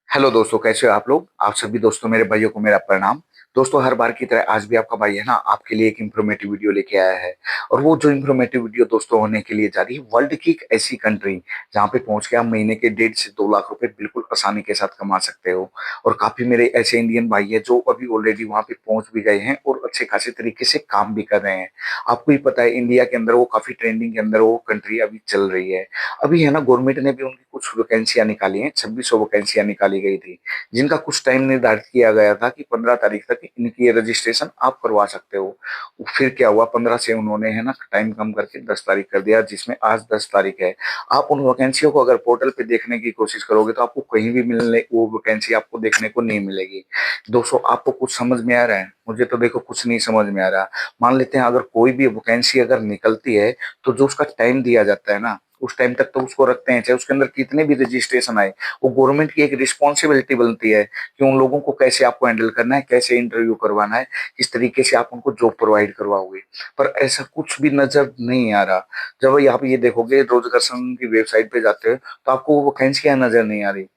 Hello दोस्तों, कैसे हो आप लोग। आप सभी दोस्तों, मेरे भाइयों को मेरा प्रणाम। दोस्तों, हर बार की तरह आज भी आपका भाई है ना, आपके लिए एक इंफॉर्मेटिव वीडियो लेके आया है। और वो जो इंफॉर्मेटिव वीडियो दोस्तों होने के लिए जा रही है वर्ल्ड की एक ऐसी कंट्री जहाँ पे पहुंच के आप महीने के 1.5 से 2 लाख रुपए बिल्कुल आसानी के साथ कमा सकते हो। और काफी मेरे ऐसे इंडियन भाई है जो अभी ऑलरेडी वहां पे पहुंच भी गए हैं और अच्छे खासे तरीके से काम भी कर रहे हैं। आपको ही पता है, इंडिया के अंदर वो काफी ट्रेंडिंग के अंदर वो कंट्री अभी चल रही है। अभी है ना, गवर्नमेंट ने भी उनकी कुछ वैकेंसियां निकाली हैं, 2600 वैकेंसियां निकाली गई थी, जिनका कुछ टाइम निर्धारित किया गया था कि 15 तारीख तक इनकी ये रजिस्ट्रेशन आप करवा सकते हो। फिर क्या हुआ, 15 से उन्होंने है ना टाइम कम करके 10 तारीख कर दिया, जिसमें आज 10 तारीख है। आप उन वैकेंसियों को अगर पोर्टल पे देखने की कोशिश करोगे तो आपको कहीं भी मिलने वो वैकेंसी आपको देखने को नहीं मिलेगी। दोस्तों, आपको कुछ समझ में आ रहा है? मुझे तो देखो कुछ नहीं समझ में आ रहा। मान लेते हैं अगर कोई भी वैकेंसी अगर निकलती है तो जो उसका टाइम दिया जाता है ना, उस टाइम तक तो उसको रखते हैं, चाहे उसके अंदर कितने भी रजिस्ट्रेशन आए। वो गवर्नमेंट की एक रिस्पॉन्सिबिलिटी बनती है कि उन लोगों को कैसे आपको हैंडल करना है, कैसे इंटरव्यू करवाना है, किस तरीके से आप उनको जॉब प्रोवाइड करवाओगे। पर ऐसा कुछ भी नजर नहीं आ रहा। जब आप ये देखोगे, रोजगार संघ की वेबसाइट पे जाते हो तो आपको वो वैकेंसियां नजर नहीं आ रही।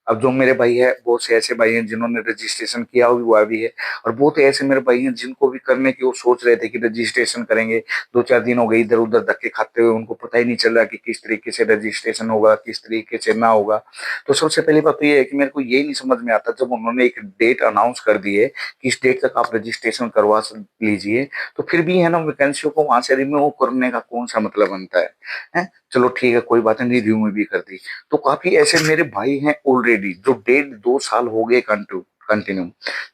अब जो मेरे भाई है, बहुत से ऐसे भाई हैं जिन्होंने रजिस्ट्रेशन किया हुआ भी है, और बहुत ऐसे मेरे भाई हैं जिनको भी करने की वो सोच रहे थे कि रजिस्ट्रेशन करेंगे। 2 4 दिन हो गए इधर उधर धक्के खाते हुए, उनको पता ही नहीं चल रहा कि किस तरीके से रजिस्ट्रेशन होगा, किस तरीके से ना होगा। तो सबसे पहली बात तो ये है कि मेरे को ये नहीं समझ में आता, जब उन्होंने एक डेट अनाउंस कर दी है कि इस डेट तक आप रजिस्ट्रेशन करवा लीजिए, तो फिर भी है ना वैकेंसियों को वहां से रिमूव करने का कौन सा मतलब बनता है? हैं? चलो ठीक है, कोई बात नहीं, रिव्यू में भी कर दी। तो काफी ऐसे मेरे भाई हैं ऑलरेडी जो 1.5 2 साल हो गए कंटिन्यू,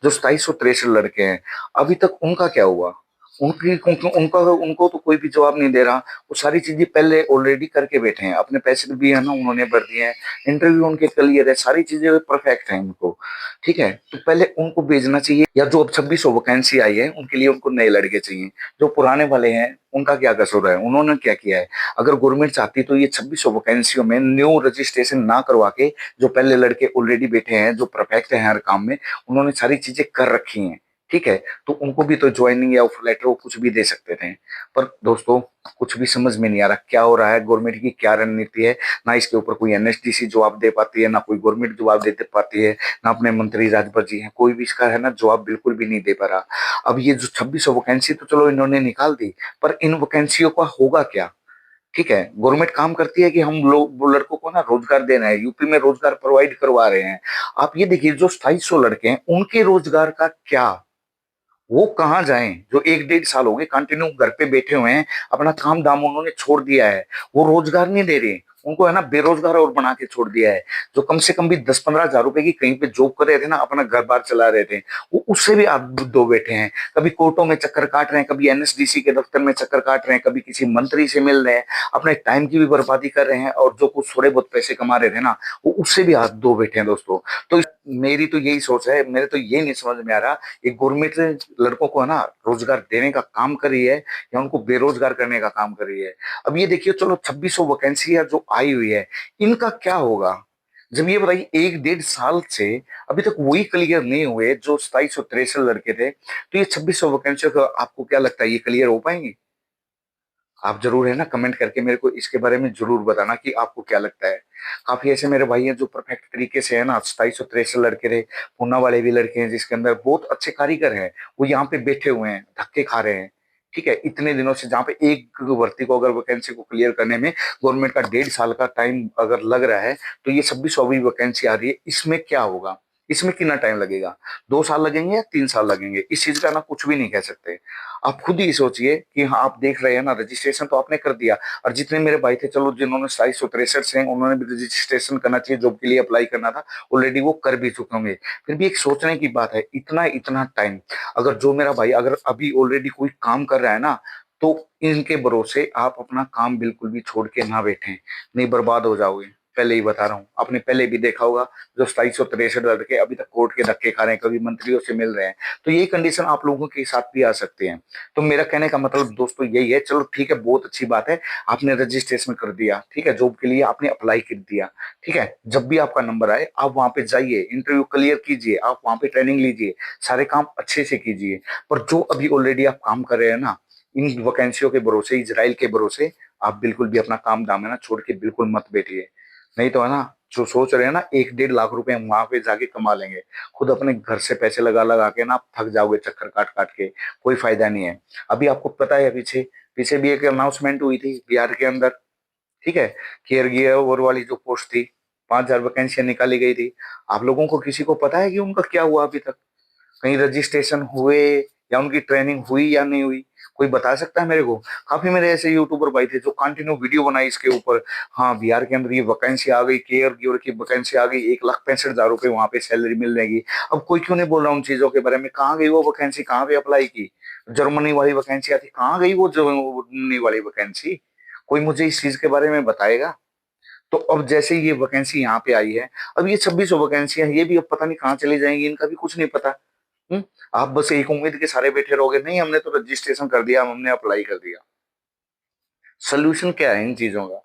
जो 2763 लड़के हैं। अभी तक उनका क्या हुआ? उनका उनको तो कोई भी जवाब नहीं दे रहा। वो सारी चीजें पहले ऑलरेडी करके बैठे हैं, अपने पैसे भी है ना उन्होंने भर दिए हैं, इंटरव्यू उनके क्लियर है, सारी चीजें परफेक्ट है उनको। ठीक है, तो पहले उनको भेजना चाहिए, या जो अब 2600 वैकेंसी आई है उनके लिए उनको नए लड़के चाहिए। जो पुराने वाले हैं उनका क्या कसूर है, उन्होंने क्या किया है? अगर गवर्नमेंट चाहती तो ये 2600 वैकेंसियों में न्यू रजिस्ट्रेशन ना करवा के, जो पहले लड़के ऑलरेडी बैठे हैं, जो परफेक्ट हैं हर काम में, उन्होंने सारी चीजें कर रखी हैं, ठीक है, तो उनको भी तो ज्वाइनिंग या ऑफर लेटर वो कुछ भी दे सकते थे। पर दोस्तों, कुछ भी समझ में नहीं आ रहा क्या हो रहा है, गवर्नमेंट की क्या रणनीति है। ना इसके ऊपर कोई एनएसडीसी जवाब दे पाती है, ना कोई गवर्नमेंट जवाब दे पाती है, ना अपने मंत्री राजभर जी हैं, कोई भी इसका है ना जवाब बिल्कुल भी नहीं दे पा रहा। अब ये जो 2600 वैकेंसी तो चलो इन्होंने निकाल दी, पर इन वैकेंसियों का होगा क्या? ठीक है, गवर्नमेंट काम करती है कि हम लोग वो लड़कों को ना रोजगार दे रहे हैं, यूपी में रोजगार प्रोवाइड करवा रहे हैं। आप ये देखिए, जो 2700 लड़के हैं उनके रोजगार का क्या? वो कहाँ जाएं जो 1 1.5 साल हो गए कंटिन्यू घर पे बैठे हुए हैं, अपना काम दाम उन्होंने छोड़ दिया है। वो रोजगार नहीं दे रहे, उनको है ना बेरोजगार और बना के छोड़ दिया है। जो कम से कम भी 10 15 हजार रुपए की कहीं पे जॉब कर रहे थे ना, अपना घर बार चला रहे थे, वो उससे भी आप दो बैठे हैं। कभी कोर्टों में चक्कर काट रहे हैं, कभी एनएसडीसी के दफ्तर में चक्कर काट रहे हैं, कभी किसी मंत्री से मिल रहे हैं, अपने टाइम की भी बर्बादी कर रहे हैं, और जो कुछ थोड़े बहुत पैसे कमा रहे थे ना, वो उससे भी हाथ धो बैठे हैं दोस्तों। तो मेरी तो यही सोच है, मेरे तो ये नहीं समझ में आ रहा, ये गवर्नमेंट लड़कों को है ना रोजगार देने का काम कर रही है या उनको बेरोजगार करने का काम कर रही है। अब ये देखिए, चलो 2600 वैकेंसी जो आई हुई है, इनका क्या होगा? जब ये बताइए 1 1.5 साल से अभी तक वही क्लियर नहीं हुए जो 2763 लड़के थे, तो ये 2600 वैकेंसी का आपको क्या लगता है ये क्लियर हो पाएंगे? आप जरूर है ना कमेंट करके मेरे को इसके बारे में जरूर बताना कि आपको क्या लगता है। काफी ऐसे मेरे भाई हैं जो परफेक्ट तरीके से है ना, 2763 लड़के रहे, पूना वाले भी लड़के हैं जिसके अंदर बहुत अच्छे कारीगर हैं, वो यहाँ पे बैठे हुए हैं, धक्के खा रहे हैं। ठीक है, इतने दिनों से, जहाँ पे एक भर्ती को अगर वैकेंसी को क्लियर करने में गवर्नमेंट का 1.5 साल का टाइम अगर लग रहा है, तो ये 2600वीं वैकेंसी आ रही है, इसमें क्या होगा? इसमें कितना टाइम लगेगा? 2 साल लगेंगे या 3 साल लगेंगे? इस चीज का ना कुछ भी नहीं कह सकते। आप खुद ही सोचिए कि हाँ, आप देख रहे हैं ना, रजिस्ट्रेशन तो आपने कर दिया, और जितने मेरे भाई थे, चलो जिन्होंने 2763 से उन्होंने भी रजिस्ट्रेशन करना चाहिए, जॉब के लिए अप्लाई करना था, ऑलरेडी वो कर भी चुके होंगे। फिर भी एक सोचने की बात है, इतना इतना टाइम, अगर जो मेरा भाई अगर अभी ऑलरेडी कोई काम कर रहा है ना, तो इनके भरोसे आप अपना काम बिल्कुल भी छोड़ के ना बैठे, नहीं बर्बाद हो जाओगे। पहले ही बता रहा हूँ, आपने पहले भी देखा होगा, जो 2763 लड़के अभी तक कोर्ट के धक्के खा रहे हैं, कभी मंत्रियों से मिल रहे हैं, तो यही कंडीशन आप लोगों के साथ भी आ सकती है। तो मेरा कहने का मतलब दोस्तों यही है, चलो ठीक है, बहुत अच्छी बात है, आपने रजिस्ट्रेशन कर दिया, ठीक है, जॉब के लिए आपने अप्लाई कर दिया। ठीक है, जब भी आपका नंबर आए आप वहां पे जाइए, इंटरव्यू क्लियर कीजिए, आप वहां पे ट्रेनिंग लीजिए, सारे काम अच्छे से कीजिए। पर जो अभी ऑलरेडी आप काम कर रहे हैं ना, इन वैकेंसियों के भरोसे, इजराइल के भरोसे, आप बिल्कुल भी अपना काम दाम है ना छोड़ के बिल्कुल मत बैठिए। नहीं तो है ना, जो सोच रहे हैं ना 1-1.5 लाख रुपए वहां पे जाके कमा लेंगे, खुद अपने घर से पैसे लगा लगा के ना आप थक जाओगे चक्कर काट काट के, कोई फायदा नहीं है। अभी आपको पता है पीछे पीछे भी एक अनाउंसमेंट हुई थी बिहार के अंदर, ठीक है, केयर गियर और वाली जो पोस्ट थी, 5,000 वैकेंसियां निकाली गई थी। आप लोगों को किसी को पता है कि उनका क्या हुआ अभी तक? कहीं रजिस्ट्रेशन हुए या उनकी ट्रेनिंग हुई या नहीं हुई? कोई बता सकता है मेरे को? काफी मेरे ऐसे यूट्यूबर भाई थे जो कंटिन्यू वीडियो बनाई इसके ऊपर। हाँ, बिहार के अंदर ये वैकेंसी आ गई, केयर गिवर की वैकेंसी आ गई, 1,65,000 रुपए वहां पे सैलरी मिल जाएगी। अब कोई क्यों नहीं बोल रहा उन चीजों के बारे में? कहाँ गई वो वैकेंसी? कहाँ पे अप्लाई की? जर्मनी वाली वैकेंसी आती, कहाँ गई वो जर्मनी वाली वैकेंसी? कोई मुझे इस चीज के बारे में बताएगा? तो अब जैसे ये वैकेंसी यहाँ पे आई है, अब ये 2600 वैकेंसियां ये भी अब पता नहीं कहाँ चली जाएंगी, इनका भी कुछ नहीं पता। हम्म। आप बस एक उम्मीद के सारे बैठे रहोगे, नहीं हमने तो रजिस्ट्रेशन कर दिया, हमने अप्लाई कर दिया। सोल्यूशन क्या है इन चीजों का?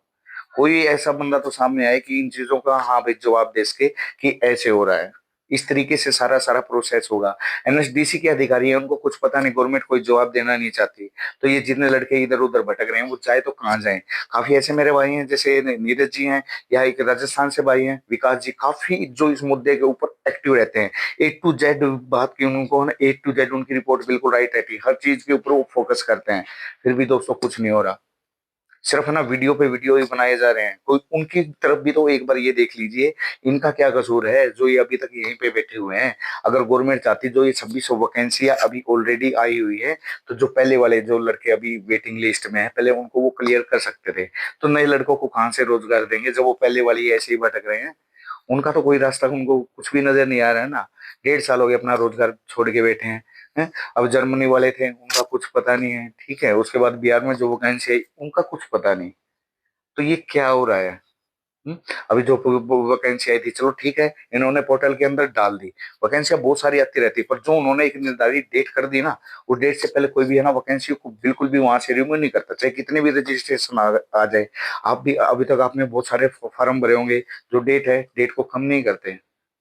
कोई ऐसा बंदा तो सामने आए कि इन चीजों का हाँ भाई जवाब दे सके कि ऐसे हो रहा है, इस तरीके से सारा सारा प्रोसेस होगा। एनएसडीसी के अधिकारी हैं, उनको कुछ पता नहीं, गवर्नमेंट कोई जवाब देना नहीं चाहती। तो ये जितने लड़के इधर उधर भटक रहे हैं वो जाए तो कहाँ जाए? काफी ऐसे मेरे भाई हैं, जैसे नीरज जी हैं, या एक राजस्थान से भाई हैं विकास जी, काफी जो इस मुद्दे के ऊपर एक्टिव रहते हैं। A to Z बात की उनको ना, A to Z उनकी रिपोर्ट बिल्कुल राइट रहती है, हर चीज के ऊपर वो फोकस करते हैं। फिर भी दोस्तों कुछ नहीं हो रहा, सिर्फ ना वीडियो पे वीडियो ही बनाए जा रहे हैं। कोई उनकी तरफ भी तो एक बार ये देख लीजिए, इनका क्या कसूर है जो ये अभी तक यहीं पे बैठे हुए हैं? अगर गवर्नमेंट चाहती, जो ये 2600 वैकेंसियां अभी ऑलरेडी आई हुई है, तो जो पहले वाले जो लड़के अभी वेटिंग लिस्ट में है, पहले उनको वो क्लियर कर सकते थे। तो नए लड़कों को कहाँ से रोजगार देंगे जब वो पहले वाली ऐसे ही भटक रहे हैं? उनका तो कोई रास्ता उनको कुछ भी नजर नहीं आ रहा है ना। 1.5 साल हो गए अपना रोजगार छोड़ के बैठे हैं, हैं? अब जर्मनी वाले थे, उनका कुछ पता नहीं है, ठीक है, उसके बाद बिहार में जो वैकेंसी आई उनका कुछ पता नहीं। तो ये क्या हो रहा है? हम्म? अभी जो वैकेंसी आई थी, चलो ठीक है, इन्होंने पोर्टल के अंदर डाल दी, वैकेंसियां बहुत सारी आती रहती, पर जो उन्होंने एक निर्धारित डेट कर दी ना, वो डेट से पहले कोई भी है ना वैकेंसी को बिल्कुल भी वहां से रिमूव नहीं करता, चाहे कितने भी रजिस्ट्रेशन आ जाए। आप भी अभी तक आपने बहुत सारे फॉर्म भरे होंगे, जो डेट है डेट को कम नहीं करते।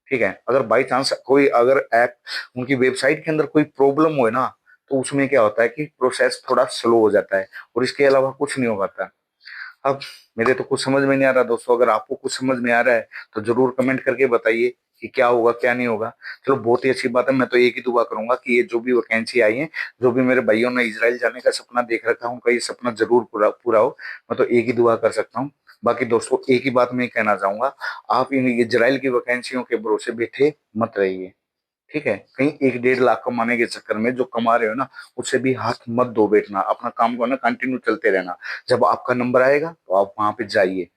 ठीक है, अगर बाई चांस कोई अगर ऐप उनकी वेबसाइट के अंदर कोई प्रॉब्लम हो ना, तो उसमें क्या होता है कि प्रोसेस थोड़ा स्लो हो जाता है, और इसके अलावा कुछ नहीं हो पाता। अब मेरे तो कुछ समझ में नहीं आ रहा दोस्तों, अगर आपको कुछ समझ में आ रहा है तो जरूर कमेंट करके बताइए कि क्या होगा क्या नहीं होगा। चलो बहुत ही अच्छी बात है, मैं तो एक ही दुआ करूंगा कि ये जो भी वैकेंसी आई है, जो भी मेरे भाइयों ने इजराइल जाने का सपना देख रखा है, उनका ये सपना जरूर पूरा पूरा हो। मैं तो एक ही दुआ कर सकता हूँ। बाकी दोस्तों एक ही बात मैं कहना चाहूंगा, आप इन इजराइल की वैकेंसियों के भरोसे बैठे मत रहिए। ठीक है, कहीं 1-1.5 लाख कमाने के चक्कर में जो कमा रहे हो ना, उससे भी हाथ मत धो बैठना, अपना काम को ना कंटिन्यू चलते रहना। जब आपका नंबर आएगा तो आप वहां पे जाइए,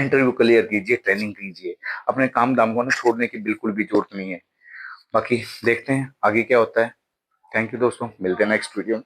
इंटरव्यू क्लियर कीजिए, ट्रेनिंग कीजिए, अपने काम दाम को ना छोड़ने की बिल्कुल भी जरूरत नहीं है। बाकी देखते हैं आगे क्या होता है। थैंक यू दोस्तों, मिलते हैं नेक्स्ट वीडियो में।